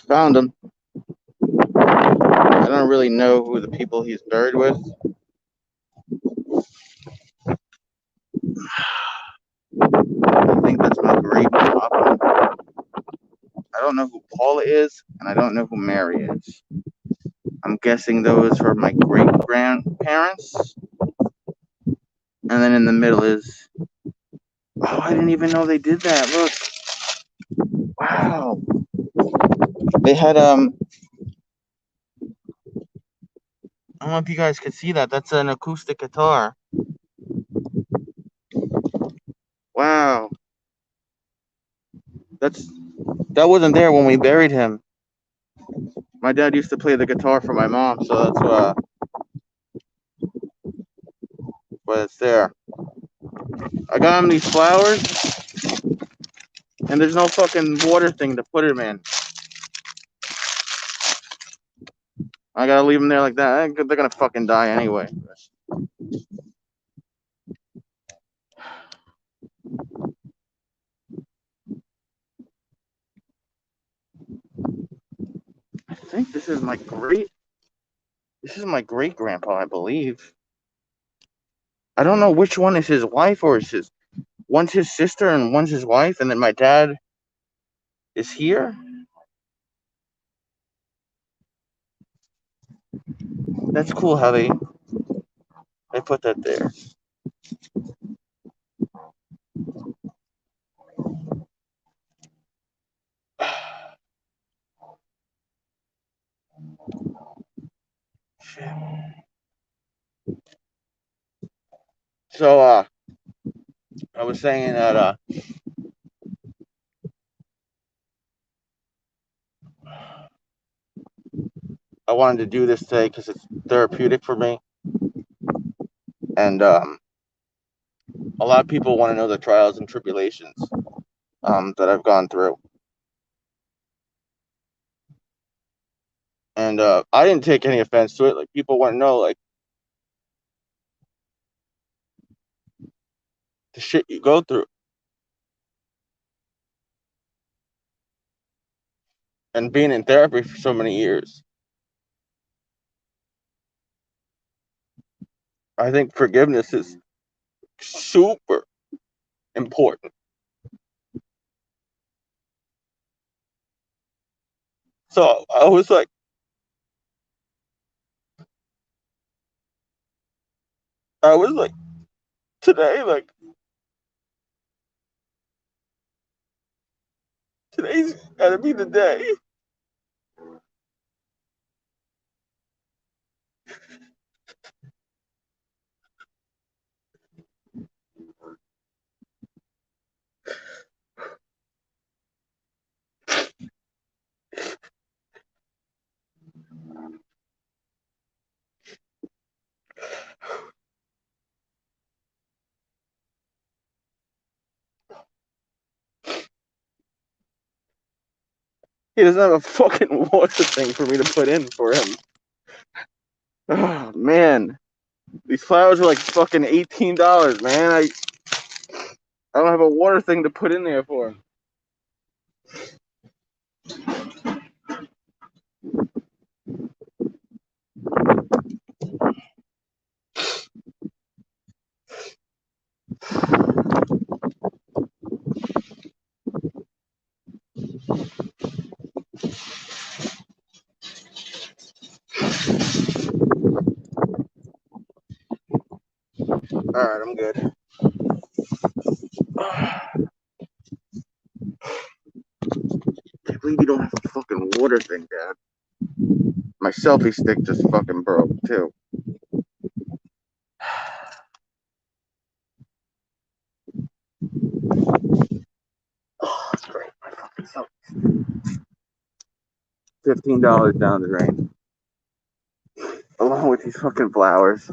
Found him. I don't really know who the people he's buried with. I think that's my great papa. I don't know who Paula is, and I don't know who Mary is. I'm guessing those are my great grandparents. And then in the middle is. Oh, I didn't even know they did that. Look. Wow. They had I don't know if you guys could see that. That's an acoustic guitar. Wow. That wasn't there when we buried him. My dad used to play the guitar for my mom, so that's why it's there. I got him these flowers, and there's no fucking water thing to put him in. I gotta leave him there like that. They're gonna fucking die anyway. I think this is my great. This is my great grandpa, I believe. I don't know which one is his wife or is his. One's his sister and one's his wife, and then my dad is here. That's cool how they put that there. So I was saying that I wanted to do this today because it's therapeutic for me, and a lot of people want to know the trials and tribulations that I've gone through, and I didn't take any offense to it. Like people want to know like the shit you go through, and being in therapy for so many years. I think forgiveness is super important. So I was like, today, like, today's gotta be the day. He doesn't have a fucking water thing for me to put in for him. Oh, man. These flowers are like fucking $18, man. I don't have a water thing to put in there for him. Alright, I'm good. I can't believe you don't have a fucking water thing, Dad. My selfie stick just fucking broke, too. Oh, that's great. My fucking selfie. $15 down the drain. Along with these fucking flowers.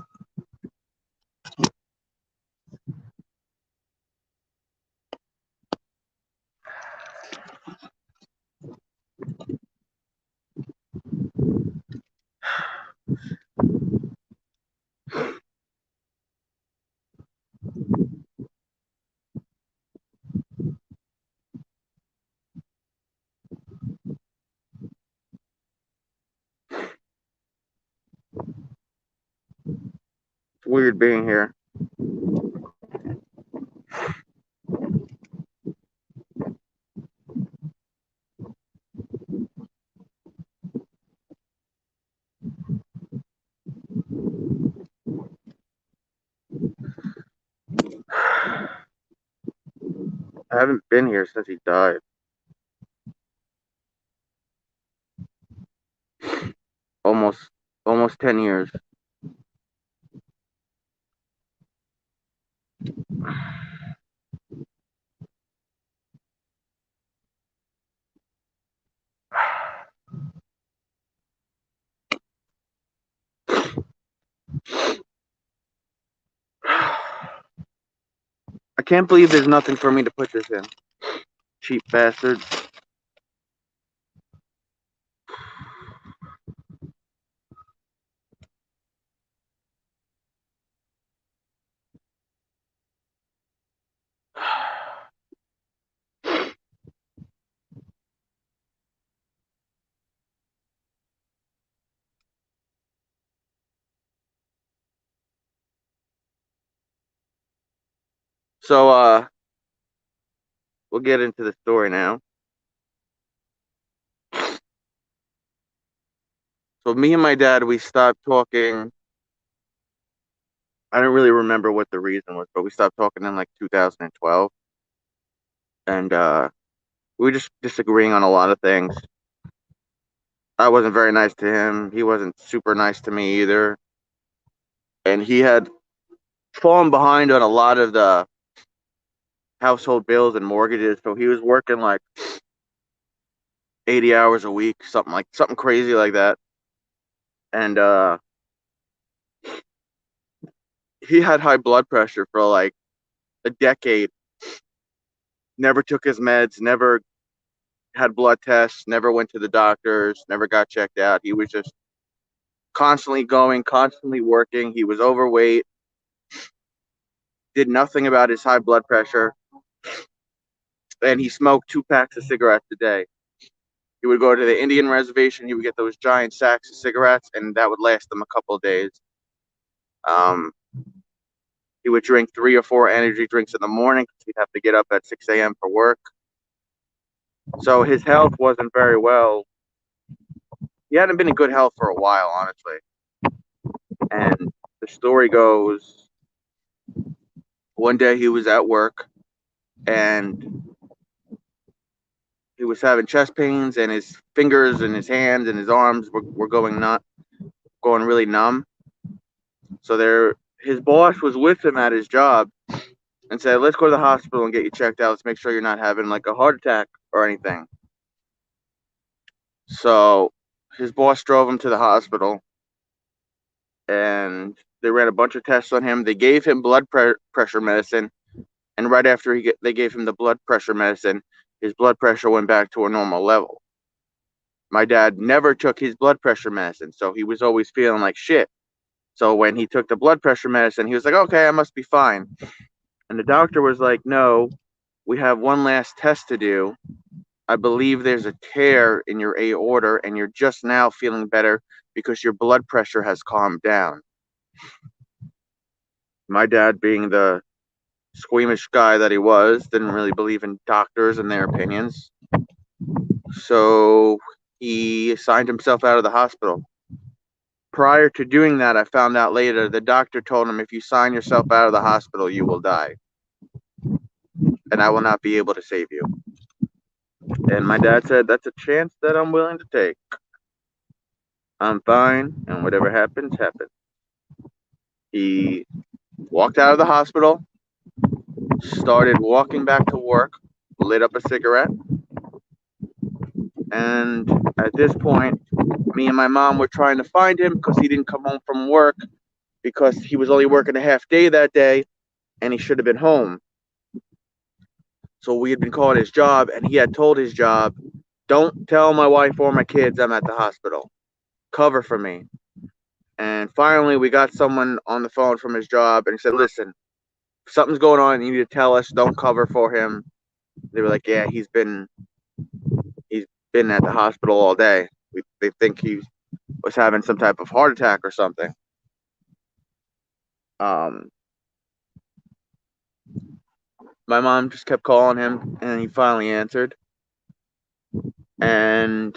It's weird being here. I haven't been here since he died. Almost almost 10 years. I can't believe there's nothing for me to put this in. Cheap bastards. So we'll get into the story now. So me and my dad, we stopped talking. I don't really remember what the reason was, but we stopped talking in like 2012, and we were just disagreeing on a lot of things. I wasn't very nice to him. He wasn't super nice to me either, and he had fallen behind on a lot of the household bills and mortgages. So he was working like 80 hours a week, something crazy like that, and he had high blood pressure for like a decade. Never took his meds. Never had blood tests, never went to the doctors, never got checked out. He was just constantly going, constantly working. He was overweight, did nothing about his high blood pressure, and he smoked 2 packs of cigarettes a day. He would go to the Indian reservation, he would get those giant sacks of cigarettes, and that would last him a couple of days. Um, he would drink 3 or 4 energy drinks in the morning because he'd have to get up at 6 a.m. for work. So his health wasn't very well. He hadn't been in good health for a while, honestly. And the story goes, one day he was at work and he was having chest pains and his fingers and his hands and his arms were going really numb. So his boss was with him at his job and said, let's go to the hospital and get you checked out. Let's make sure you're not having like a heart attack or anything. So his boss drove him to the hospital and they ran a bunch of tests on him. They gave him blood pressure medicine. And right after they gave him the blood pressure medicine, his blood pressure went back to a normal level. My dad never took his blood pressure medicine, so he was always feeling like shit. So when he took the blood pressure medicine, he was like, okay, I must be fine. And the doctor was like, no, we have one last test to do. I believe there's a tear in your aorta, and you're just now feeling better because your blood pressure has calmed down. My dad, being the squeamish guy that he was, didn't really believe in doctors and their opinions. So he signed himself out of the hospital. Prior to doing that, I found out later, the doctor told him, if you sign yourself out of the hospital, you will die. And I will not be able to save you. And my dad said, that's a chance that I'm willing to take. I'm fine, and whatever happens, happens. He walked out of the hospital, started walking back to work, lit up a cigarette, and at this point, me and my mom were trying to find him because he didn't come home from work because he was only working a half day that day and he should have been home. So we had been calling his job and he had told his job, don't tell my wife or my kids I'm at the hospital. Cover for me. And finally, we got someone on the phone from his job and he said, listen, if something's going on, you need to tell us. Don't cover for him. They were like, yeah, he's been at the hospital all day. They think he was having some type of heart attack or something. Um, my mom just kept calling him, and he finally answered. And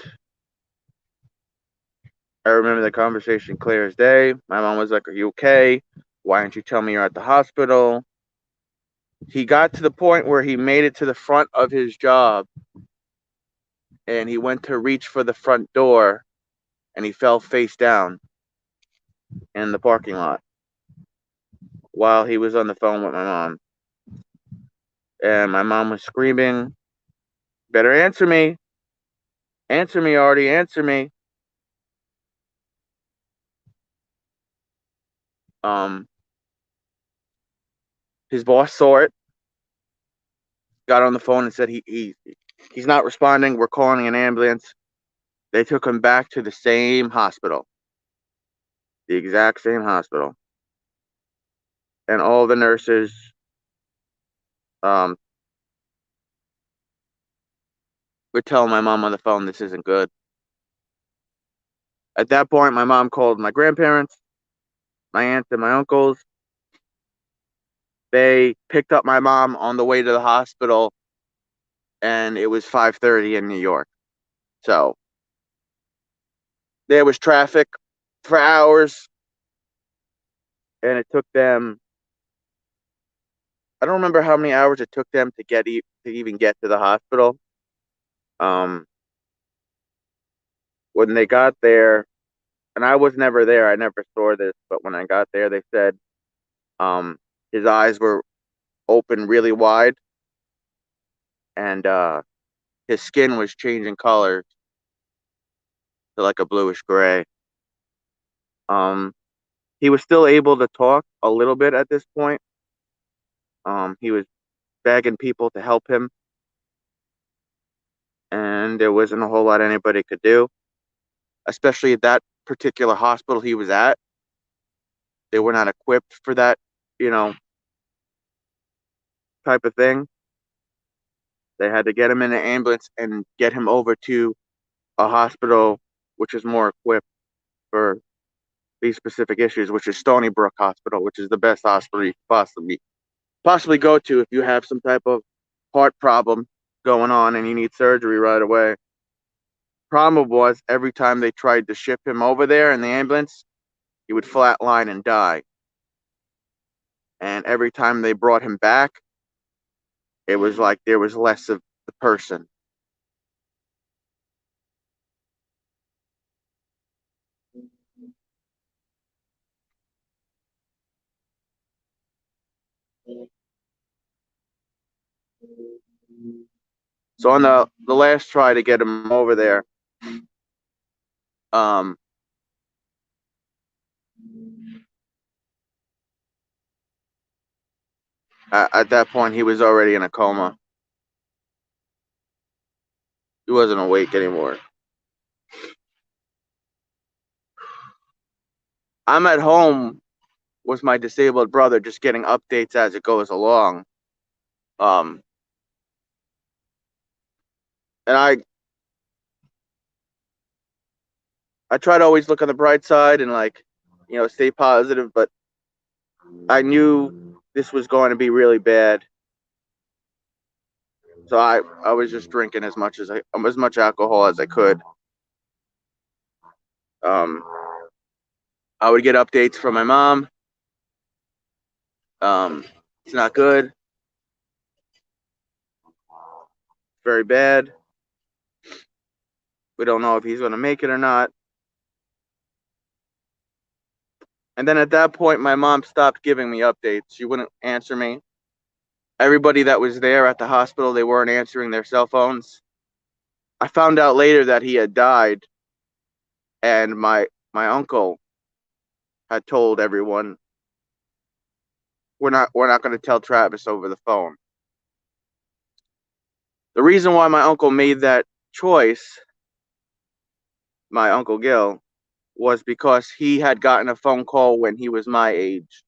I remember the conversation clear as day. My mom was like, "Are you okay? Why didn't you tell me you're at the hospital?" He got to the point where he made it to the front of his job, and he went to reach for the front door, and he fell face down in the parking lot while he was on the phone with my mom. And my mom was screaming, "Better answer me! Answer me, Artie! Answer me!" Um, his boss saw it, got on the phone and said he's not responding. We're calling an ambulance. They took him back to the same hospital, the exact same hospital, and all the nurses um, were telling my mom on the phone, "This isn't good." At that point, my mom called my grandparents, my aunts, and my uncles. They picked up my mom on the way to the hospital, and it was 5:30 in New York. So there was traffic for hours, and it took them. I don't remember how many hours it took them to to even get to the hospital. Um, when they got there, and I was never there. I never saw this, but when I got there, they said his eyes were open really wide, and his skin was changing color to like a bluish gray. Um, he was still able to talk a little bit at this point. He was begging people to help him, and there wasn't a whole lot anybody could do, especially at that particular hospital he was at. They were not equipped for that, you know, type of thing. They had to get him in an ambulance and get him over to a hospital which is more equipped for these specific issues, which is Stony Brook Hospital, which is the best hospital you could possibly go to if you have some type of heart problem going on and you need surgery right away. Problem was every time they tried to ship him over there in the ambulance, he would flatline and die. And every time they brought him back, it was like there was less of the person. So on the last try to get him over there, um, at that point he was already in a coma. He wasn't awake anymore. I'm at home with my disabled brother, just getting updates as it goes along. Um, and I try to always look on the bright side and like, stay positive, but I knew this was going to be really bad. So I was just drinking as much alcohol as I could. Um, I would get updates from my mom. Um, it's not good. Very bad. We don't know if he's going to make it or not. And then at that point, my mom stopped giving me updates. She wouldn't answer me. Everybody that was there at the hospital, they weren't answering their cell phones. I found out later that he had died, and my uncle had told everyone, we're not going to tell Travis over the phone. The reason why my uncle made that choice, my uncle Gil, was because he had gotten a phone call when he was my age,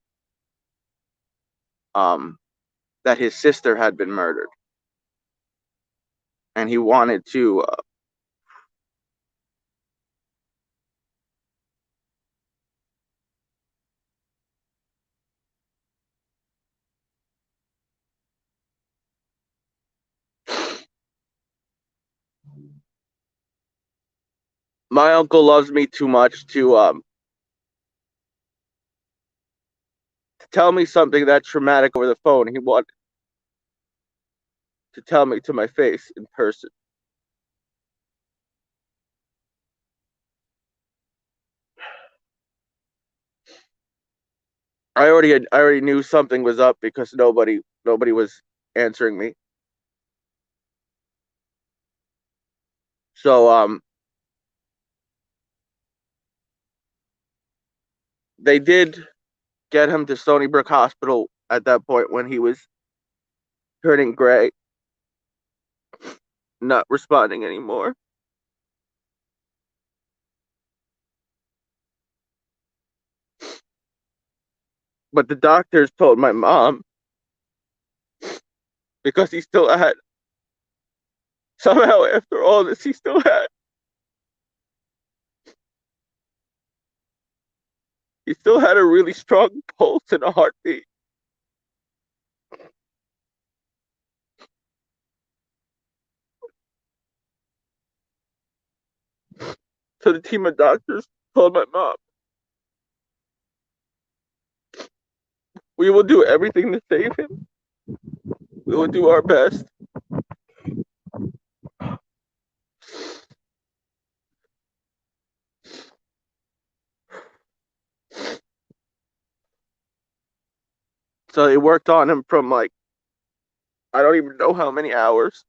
um, that his sister had been murdered, and he wanted to. my uncle loves me too much to tell me something that traumatic over the phone. He wanted to tell me to my face in person. I already knew something was up because nobody was answering me. So they did get him to Stony Brook Hospital at that point when he was turning gray, not responding anymore. But the doctors told my mom, because he still had, somehow after all this, he still had a really strong pulse and a heartbeat. So the team of doctors told my mom, we will do everything to save him. We will do our best. So they worked on him from like, I don't even know how many hours.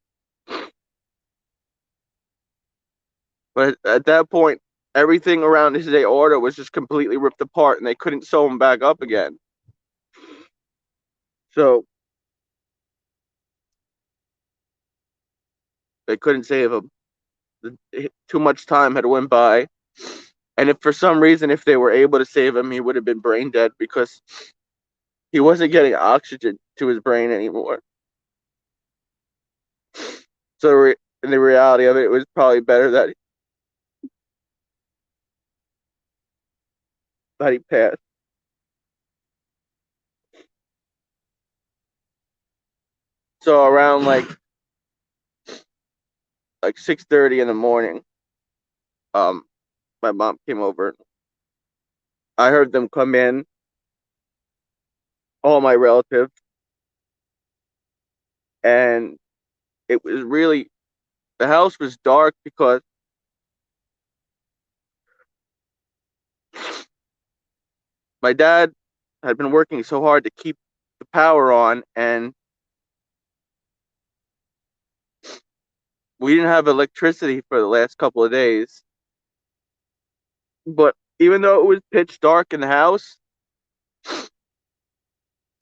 But at that point, everything around his aorta was just completely ripped apart and they couldn't sew him back up again. So they couldn't save him. Too much time had went by. And if for some reason, if they were able to save him, he would have been brain dead because he wasn't getting oxygen to his brain anymore. So in the reality of it, it was probably better that he passed. So around like 6:30 in the morning, um, my mom came over. I heard them come in, all my relatives, and it was really, the house was dark because my dad had been working so hard to keep the power on, and we didn't have electricity for the last couple of days. But even though it was pitch dark in the house,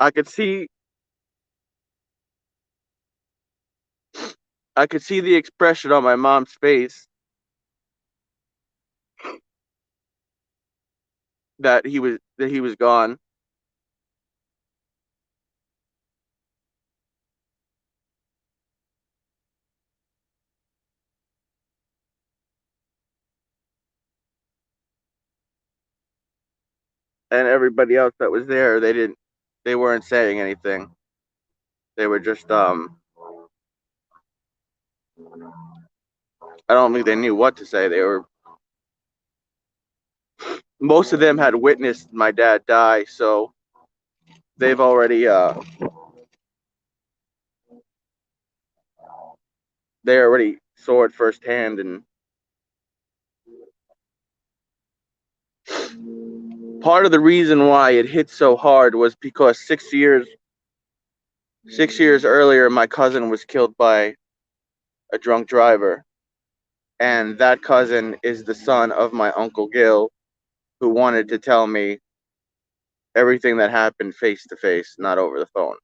I could see I could see the expression on my mom's face that he was gone. And everybody else that was there, they weren't saying anything. They were just I don't think they knew what to say. They were Most of them had witnessed my dad die, so they've already they already saw it firsthand. And part of the reason why it hit so hard was because 6 years earlier, my cousin was killed by a drunk driver, and that cousin is the son of my uncle Gil, who wanted to tell me everything that happened face to face, not over the phone.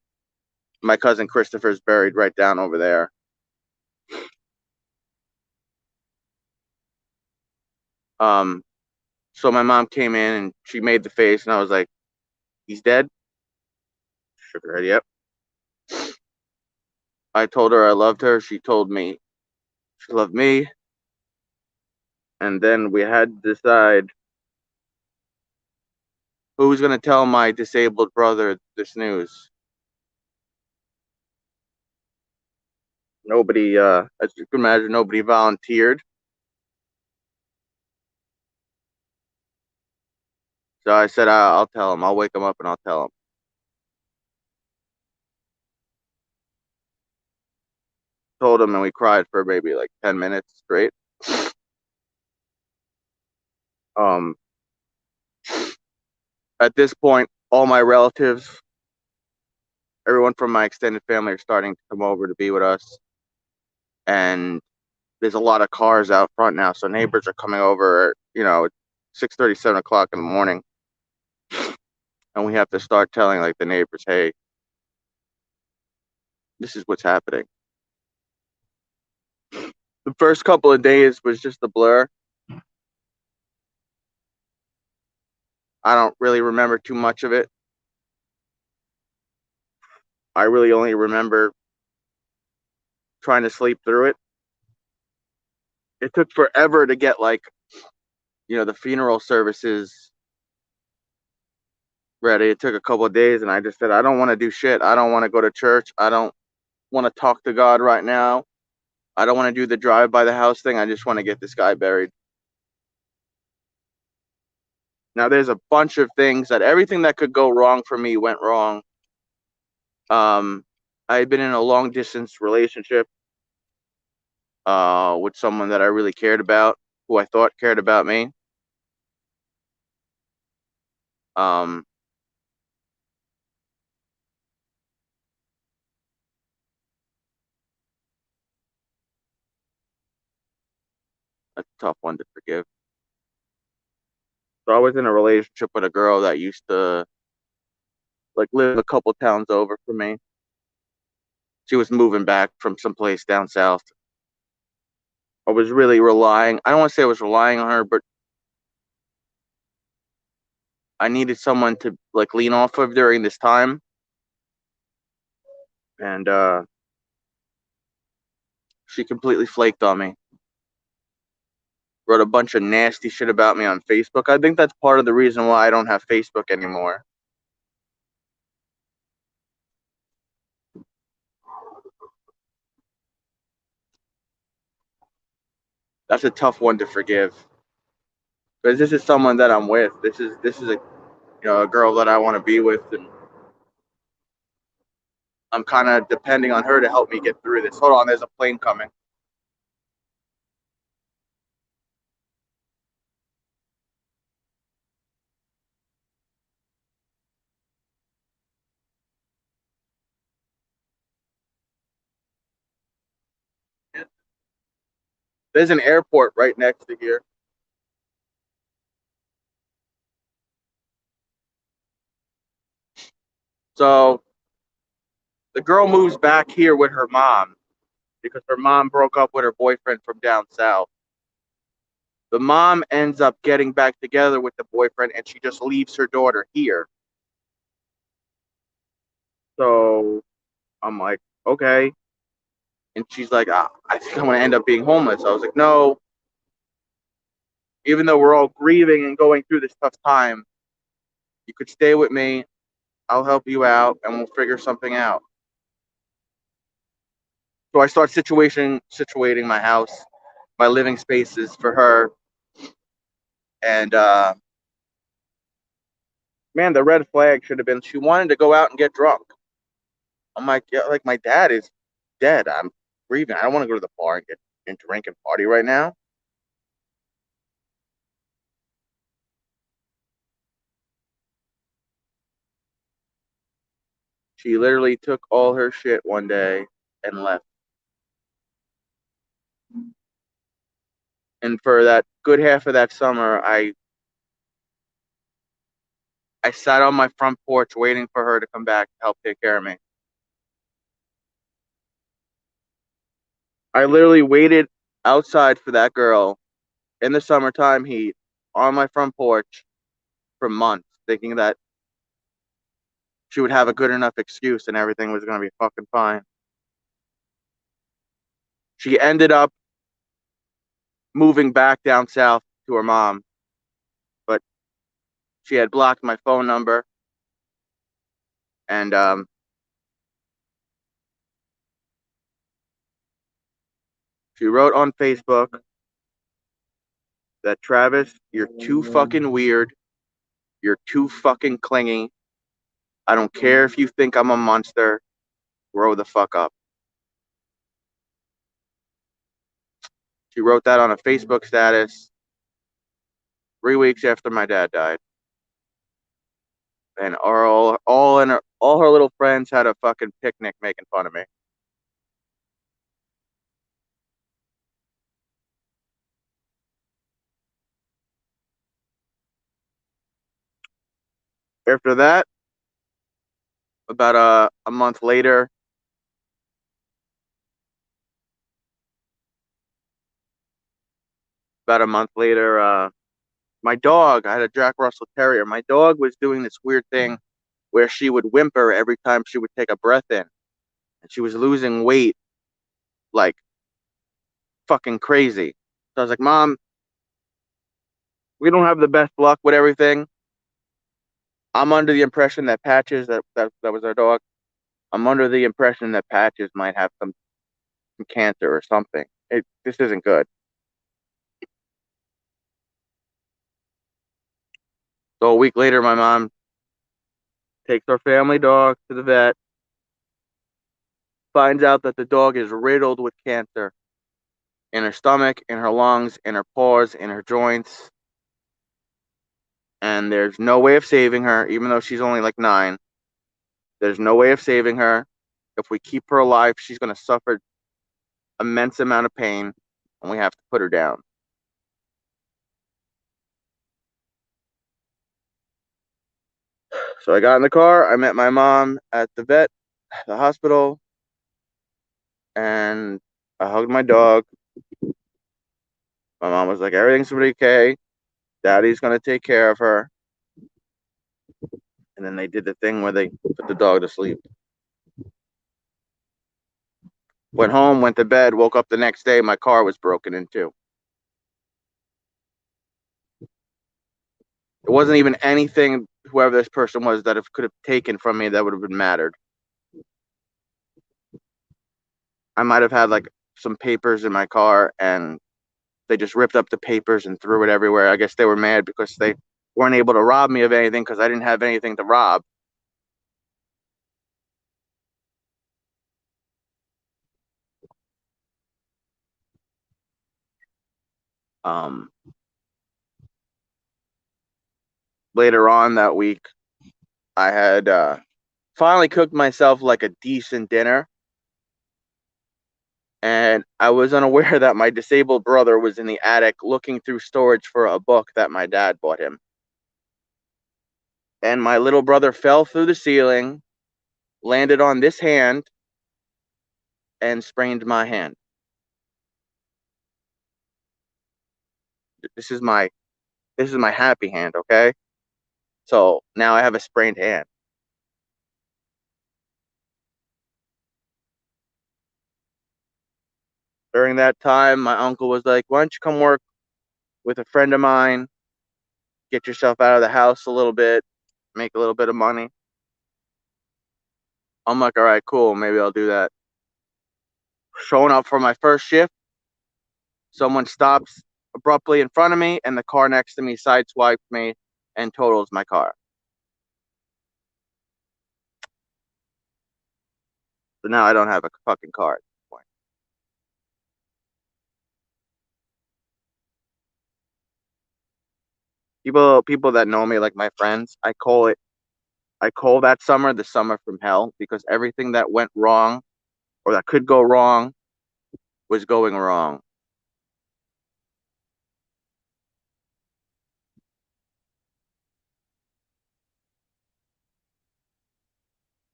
My cousin Christopher's buried right down over there. Um, so my mom came in and she made the face, and I was like, "He's dead?" Shook her head, "Yep." I told her I loved her. She told me she loved me. And then we had to decide who was going to tell my disabled brother this news. Nobody, as you can imagine, nobody volunteered. So I said, I'll tell him. I'll wake him up and I'll tell him. Told him, and we cried for maybe like 10 minutes straight. Um, at this point, all my relatives, everyone from my extended family are starting to come over to be with us. And there's a lot of cars out front now. So neighbors are coming over, 6:30, 7 o'clock in the morning. And we have to start telling like the neighbors, hey, this is what's happening. The first couple of days was just a blur. I don't really remember too much of it. I really only remember trying to sleep through it. It took forever to get like, the funeral services ready. It took a couple of days, and I just said, I don't want to do shit. I don't want to go to church. I don't want to talk to God right now. I don't want to do the drive by the house thing. I just want to get this guy buried. Now, there's a bunch of things that everything that could go wrong for me went wrong. I had been in a long distance relationship with someone that I really cared about, who I thought cared about me. Um, that's a tough one to forgive. So I was in a relationship with a girl that used to like live a couple towns over from me. She was moving back from someplace down south. I was really relying. I don't want to say I was relying on her, but I needed someone to like lean off of during this time. And she completely flaked on me. Wrote a bunch of nasty shit about me on Facebook. I think that's part of the reason why I don't have Facebook anymore. That's a tough one to forgive. Because this is someone that I'm with. This is a girl that I want to be with, and I'm kind of depending on her to help me get through this. Hold on, there's a plane coming. There's an airport right next to here. So the girl moves back here with her mom because her mom broke up with her boyfriend from down south. The mom ends up getting back together with the boyfriend, and she just leaves her daughter here. So I'm like, okay. And she's like, I think I'm going to end up being homeless. I was like, no. Even though we're all grieving and going through this tough time, you could stay with me. I'll help you out, and we'll figure something out. So I start situating my house, my living spaces for her. And man, the red flag should have been she wanted to go out and get drunk. I'm like, yeah, like my dad is dead. I'm grieving. I don't want to go to the bar and get and drink and party right now. She literally took all her shit one day and left. And for that good half of that summer, I sat on my front porch waiting for her to come back to help take care of me. I literally waited outside for that girl in the summertime heat on my front porch for months, thinking that she would have a good enough excuse and everything was going to be fucking fine. She ended up moving back down south to her mom, but she had blocked my phone number, and she wrote on Facebook that, Travis, you're too fucking weird. You're too fucking clingy. I don't care if you think I'm a monster. Grow the fuck up. She wrote that on a Facebook status 3 weeks after my dad died. And all her little friends had a fucking picnic making fun of me. After that, about a month later, my dog, I had a Jack Russell Terrier. My dog was doing this weird thing where she would whimper every time she would take a breath in. And she was losing weight like fucking crazy. So I was like, Mom, we don't have the best luck with everything. I'm under the impression that Patches, that was our dog, I'm under the impression that Patches might have some cancer or something. This isn't good. So a week later, my mom takes our family dog to the vet, finds out that the dog is riddled with cancer in her stomach, in her lungs, in her paws, in her joints. And there's no way of saving her, even though she's only like 9. There's no way of saving her. If we keep her alive, she's going to suffer immense amount of pain, and we have to put her down. So I got in the car. I met my mom at the hospital, and I hugged my dog. My mom was like, everything's going to be okay. Daddy's going to take care of her. And then they did the thing where they put the dog to sleep. Went home, went to bed, woke up the next day, my car was broken into. It wasn't even anything, whoever this person was, that could have taken from me that would have been mattered. I might have had like some papers in my car, and they just ripped up the papers and threw it everywhere. I guess they were mad because they weren't able to rob me of anything because I didn't have anything to rob. Um, Later on that week, I had finally cooked myself like a decent dinner. And I was unaware that my disabled brother was in the attic looking through storage for a book that my dad bought him. And my little brother fell through the ceiling, landed on this hand, and sprained my hand. This is my happy hand, okay? So now I have a sprained hand. During that time, my uncle was like, why don't you come work with a friend of mine, get yourself out of the house a little bit, make a little bit of money. I'm like, all right, cool, maybe I'll do that. Showing up for my first shift, someone stops abruptly in front of me, and the car next to me sideswipes me and totals my car. So now I don't have a fucking car at this point. People that know me, like my friends, I call that summer the summer from hell, because everything that went wrong or that could go wrong was going wrong.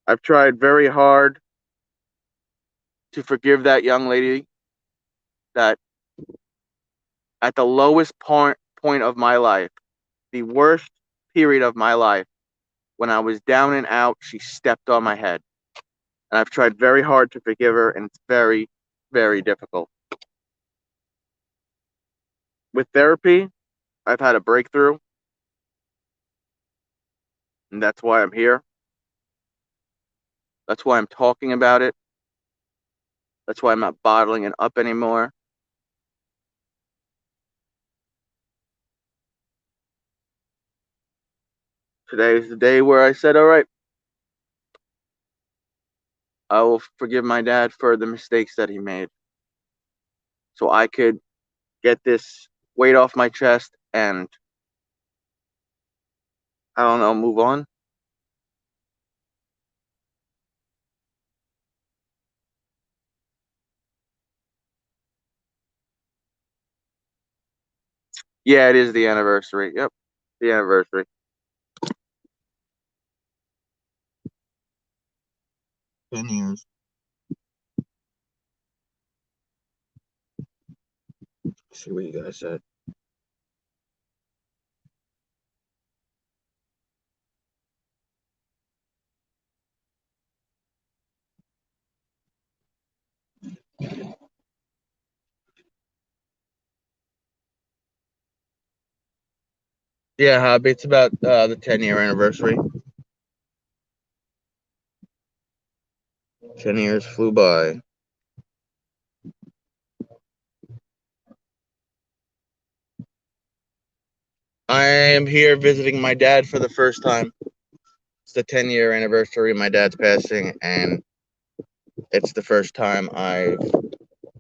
I've tried very hard to forgive that young lady that at the lowest point of my life, the worst period of my life, when I was down and out, she stepped on my head. And I've tried very hard to forgive her, and it's very, very difficult. With therapy, I've had a breakthrough, and that's why I'm here. That's why I'm talking about it. That's why I'm not bottling it up anymore. Today is the day where I said, all right, I will forgive my dad for the mistakes that he made. So I could get this weight off my chest and, I don't know, move on. Yeah, it is the anniversary. Yep, the anniversary. Ten years. Let's see what you guys said. Yeah, Hobby, it's about the 10-year anniversary. 10 years flew by. I am here visiting my dad for the first time. It's the 10-year anniversary of my dad's passing, and it's the first time I've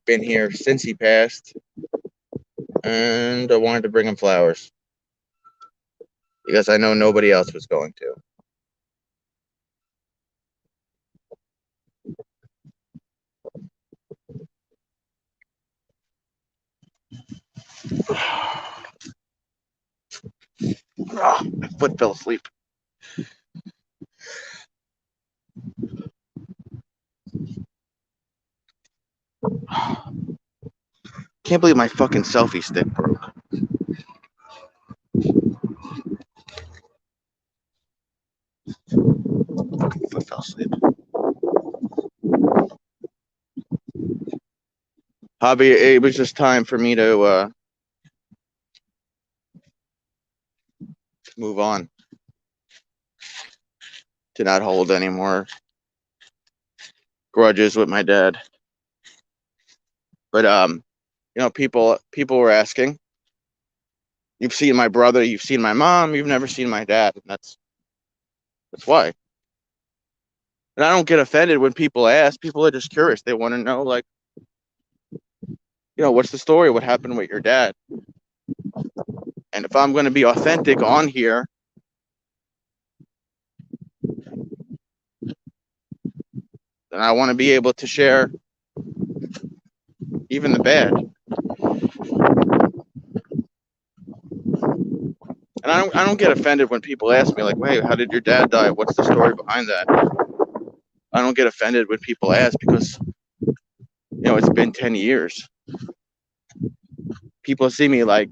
been here since he passed. And I wanted to bring him flowers because I know nobody else was going to. Oh, my foot fell asleep. Can't believe my fucking selfie stick broke. Fucking foot fell asleep. Hobby, it was just time for me to move on, to not hold any more grudges with my dad. But people were asking. You've seen my brother, you've seen my mom, you've never seen my dad, and that's why. And I don't get offended when people ask. People are just curious. They want to know, like, what's the story? What happened with your dad? And if I'm going to be authentic on here, then I want to be able to share even the bad. And I don't get offended when people ask me, like, "Hey, how did your dad die? What's the story behind that?" I don't get offended when people ask because it's been 10 years. People see me like,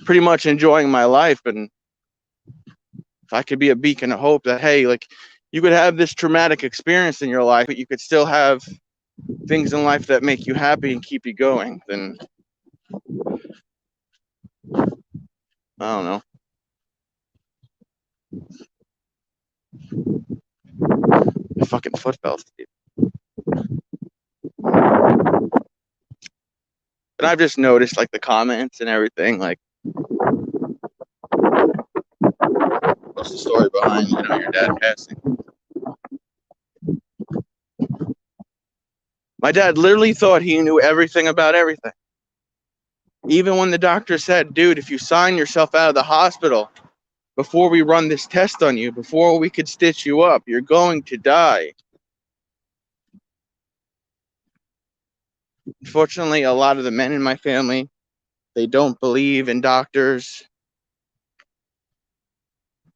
pretty much enjoying my life, and if I could be a beacon of hope that, hey, like, you could have this traumatic experience in your life, but you could still have things in life that make you happy and keep you going, then I don't know. My fucking foot fell asleep. And I've just noticed, like, the comments and everything, like, what's the story behind, your dad passing? My dad literally thought he knew everything about everything. Even when the doctor said, dude, if you sign yourself out of the hospital before we run this test on you, before we could stitch you up, you're going to die. Unfortunately, a lot of the men in my family, they don't believe in doctors.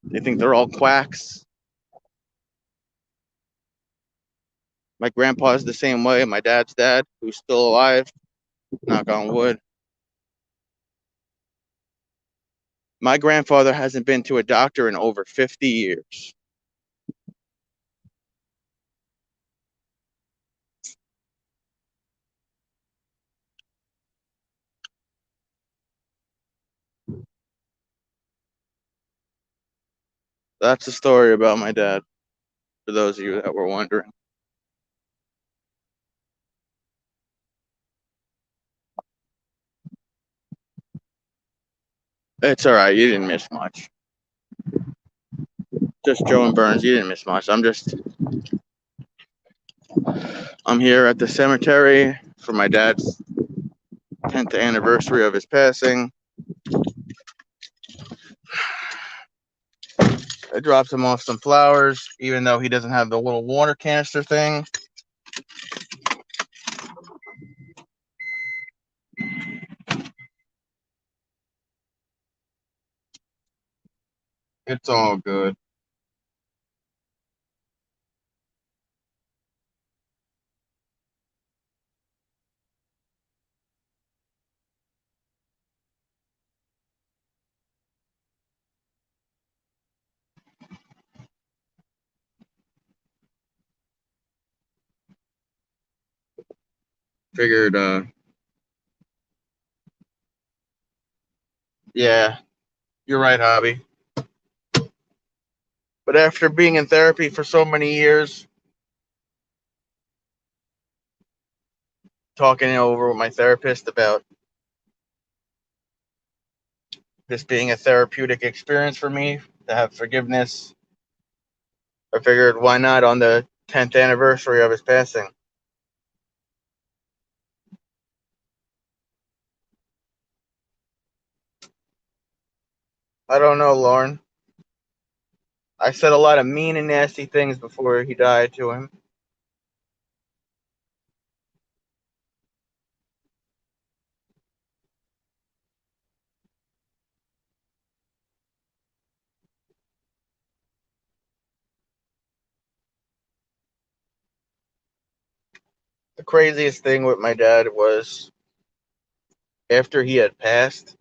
They think they're all quacks. My grandpa's the same way. My dad's dad, who's still alive, knock on wood. My grandfather hasn't been to a doctor in over 50 years. That's the story about my dad, for those of you that were wondering. It's all right. You didn't miss much. Just Joe and Burns. You didn't miss much. I'm here at the cemetery for my dad's 10th anniversary of his passing. I dropped him off some flowers, even though he doesn't have the little water canister thing. It's all good. Figured, yeah, you're right, Hobby. But after being in therapy for so many years, talking it over with my therapist about this being a therapeutic experience for me to have forgiveness, I figured why not on the 10th anniversary of his passing? I don't know, Lauren. I said a lot of mean and nasty things before he died to him. The craziest thing with my dad was after he had passed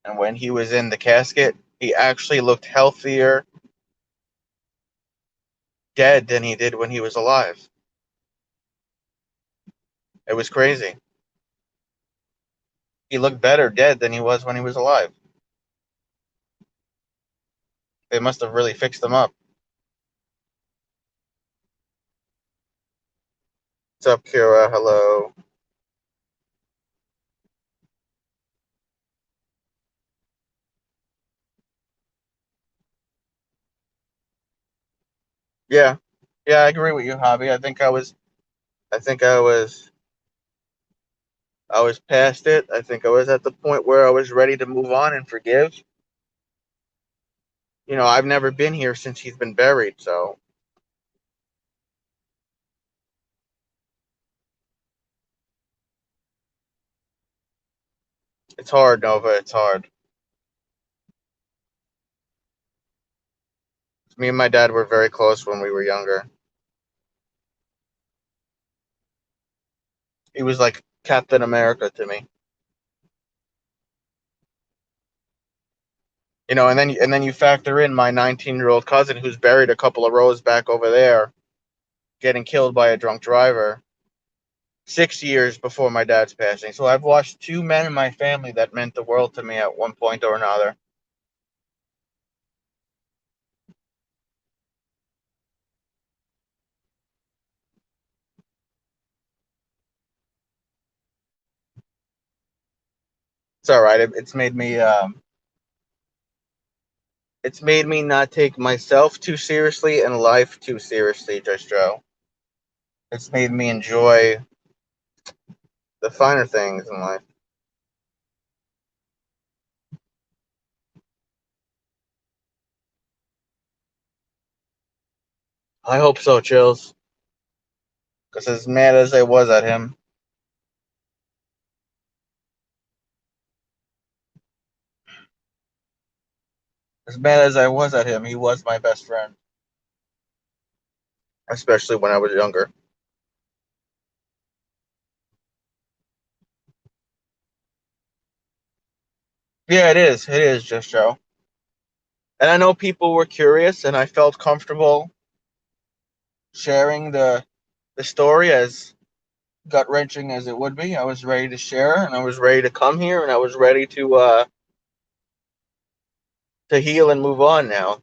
and when he was in the casket, he actually looked healthier dead than he did when he was alive. It was crazy. He looked better dead than he was when he was alive. They must have really fixed him up. What's up, Kira? Hello. Yeah. Yeah, I agree with you, Hobby. I think I was past it. I think I was at the point where I was ready to move on and forgive. You know, I've never been here since he's been buried, so it's hard, Nova. It's hard. Me and my dad were very close when we were younger. He was like Captain America to me. You know, and then you factor in my 19-year-old cousin who's buried a couple of rows back over there, getting killed by a drunk driver 6 years before my dad's passing. So I've lost two men in my family that meant the world to me at one point or another. It's all right. It's made me not take myself too seriously and life too seriously, Just Joe. It's made me enjoy the finer things in life. I hope so, Chills. Because as mad as I was at him, as mad as I was at him, he was my best friend, especially when I was younger. Yeah, it is. It is, Just Joe. And I know people were curious, and I felt comfortable sharing the story, as gut wrenching as it would be. I was ready to share, and I was ready to come here, and I was ready to heal and move on now.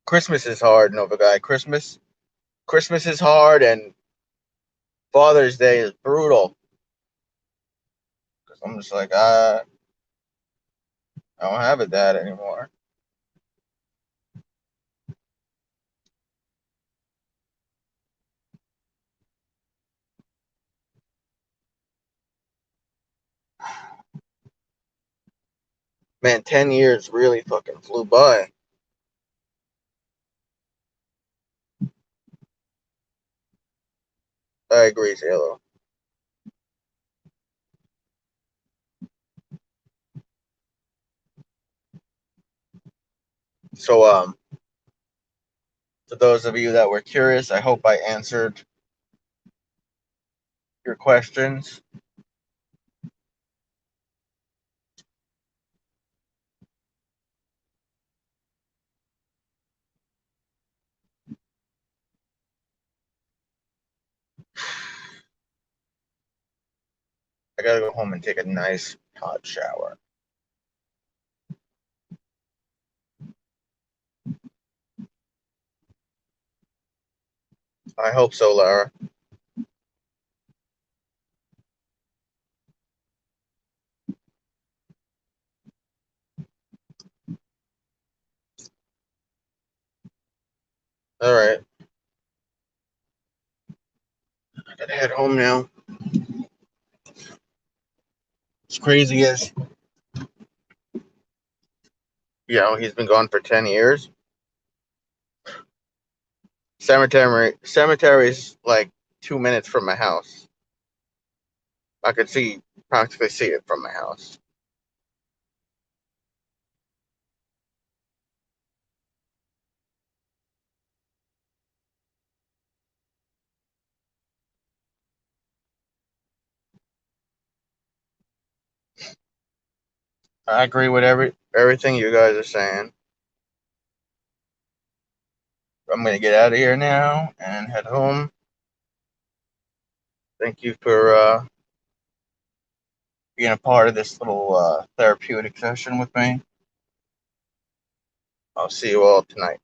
Christmas is hard, Nova Guy. Christmas is hard, and Father's Day is brutal. Because I'm just like, I don't have a dad anymore. Man, 10 years really fucking flew by. I agree, Zalo. So, to those of you that were curious, I hope I answered your questions. I gotta go home and take a nice hot shower. I hope so, Lara. All right. I gotta head home now. It's crazy as, he's been gone for 10 years. Cemetery's like 2 minutes from my house. I could practically see it from my house. I agree with everything you guys are saying. I'm gonna get out of here now and head home. Thank you for being a part of this little therapeutic session with me. I'll see you all tonight.